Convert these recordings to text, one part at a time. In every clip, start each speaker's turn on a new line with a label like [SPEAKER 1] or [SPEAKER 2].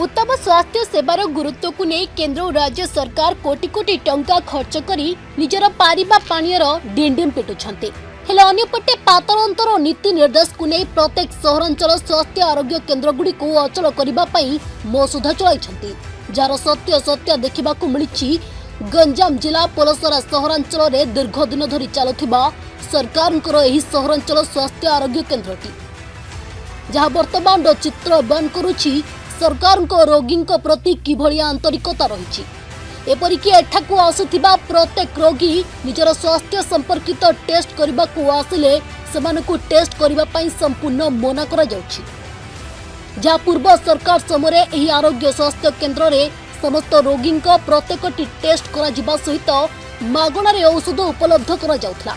[SPEAKER 1] उत्तम स्वास्थ्य सेवार गुरुत्व को नहीं केंद्र और राज्य सरकार कोटी कोटी टंका खर्च करी निजर पारिबा पानियर डिंडिम पिटुछंती। हेले अन्यपटे पातल अंतर और नीति निर्देश को नहीं प्रत्येक सहरांचल स्वास्थ्य आरोग्य केन्द्र गुड़ी को अचल करने मसुधा चलाई जार सत्य सत्य देखा मिली गंजाम जिला पलसरा सहरांचल में दीर्घ दिन धरी चलुवा सरकार सहरांचल स्वास्थ्य आरोग्य केन्द्रटी जहाँ वर्तमान चित्र बयान करुछि सरकार रोगी प्रति किभली आंतरिकता रही। एपरिक एठाकू आसुथिबा प्रत्येक रोगी निजर स्वास्थ्य संपर्कित टेस्ट करने को आसिले सेमानकु टेस्ट करने संपूर्ण मना करा जाउछि। जहाँ पूर्व सरकार समय एही आरोग्य स्वास्थ्य केन्द्र में समस्त रोगी प्रत्येकटी टेस्ट करा जिबा सहित मागणारे औषध उपलब्ध करा जाउथला।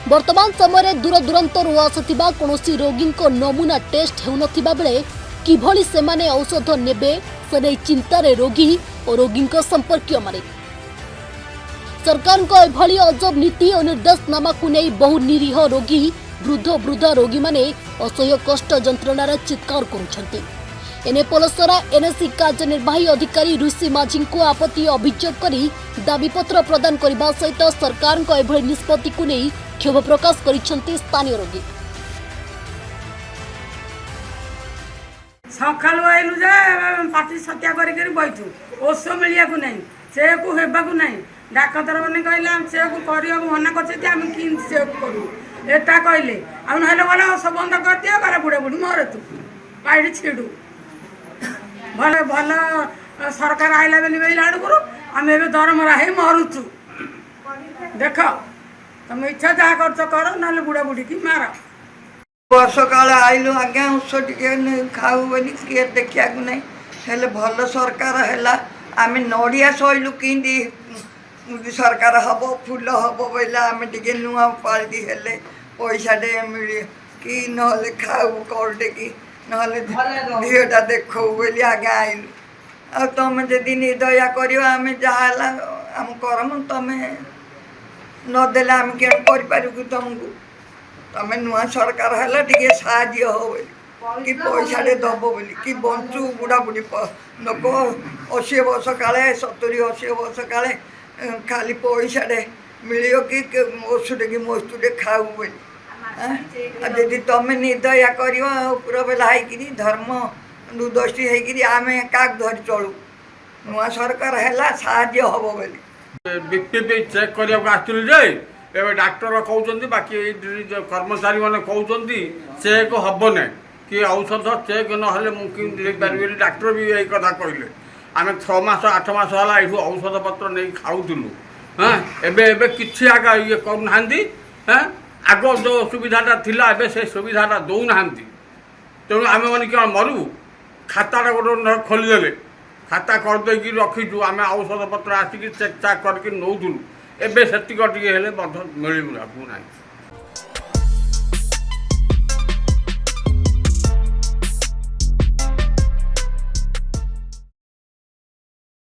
[SPEAKER 1] वर्तमान समय दूर दूरांतर आसुथिबा कोनोसी रोगी नमूना टेस्ट हेउनथिबा बेले किभली सेमाने औषध नेबे से चिंतार रोगी और रोगी संपर्कीय माने सरकार एभली अजब नीति और निर्देशनामा को नहीं बहु निरीह रोगी वृद्ध रोगी माने असह्य कष्ट जंत्रणार चित्कार करुछंती। एने पलसरा एनएससी कार्यनिर्वाही अधिकारी ऋषि माझी को आपत्ति अभियोग करी दाबीपत्र प्रदान करने सहित सरकार एभली निष्पत्ति को नहीं क्षोभ प्रकाश करिसेंती स्थानीय रोगी।
[SPEAKER 2] सकालू आइलु जे पार्टी सत्या करी बैठू ओष मिलिया को नहीं से को हेबा को नहीं डाक्तर मैंने कहले हम से को करियो मना करछे हम कि से करू एटा कहले आ नहले वाला सब बंद कर दियो करे बुढ़े बुढ़ी मरे तू पाइडी छिडू भले भले सरकार आइला बेली बेला आड़ करू हम एबे दरमरा हे मरुछु देख तुम इच्छा जा करछ करो नहले बुढ़ा बुढ़ी की मार
[SPEAKER 3] वर्ष काल आइलु आज्ञा उस खाऊ बोली किए देखा नहीं हेले भल सरकार है आम नड़िया सैलु कि सरकार हम फूल हम बोला आम टे नुआ पाल्टी हेले पैसा टे मिल कि ना खाऊ कौटे कि ना झीटा देखो बोली आज्ञा आइलु आ तुम जदि दया कर आम जहाँ आम करम तुम नदेले आम क्या करूँ तुमको तमें नुआ सरकार है टे साहय हो कि पैसा दब बोली कि बंचू बुढ़ा बुढ़ी लोक 80 वर्ष काले 70-80 वर्ष काले खाली पैसा मिल कि ओषुटे कि मोस्तुटे खाऊ बोली जदि तुम निर्दया कर पूरा बेला है धर्म दुदृष्टि है आम क्या धरी चलू नुआ सरकार है साहय हम बोली
[SPEAKER 4] बीपी चेक करने एवं डाक्टर कहते बाकी कर्मचारी मैंने कहते चेक हम ना कि औषध चेक ना मुझे डाक्टर भी यही कथा कहले आम 6 मास 8 मास है ये औषध पत्र नहीं खाऊलु हाँ एबे किसी आगे ये करना हाँ आग जो सुविधाटा थिला एबे से सुविधाटा दौना तेणु आम मैंने क्या मरु खाताटा गोटे खोलीदे खाता करदे रखीचु आम औषध पत्र आसिक चेक चाक करके नौलु एबे सेतिक टिके हेले मिलू ना।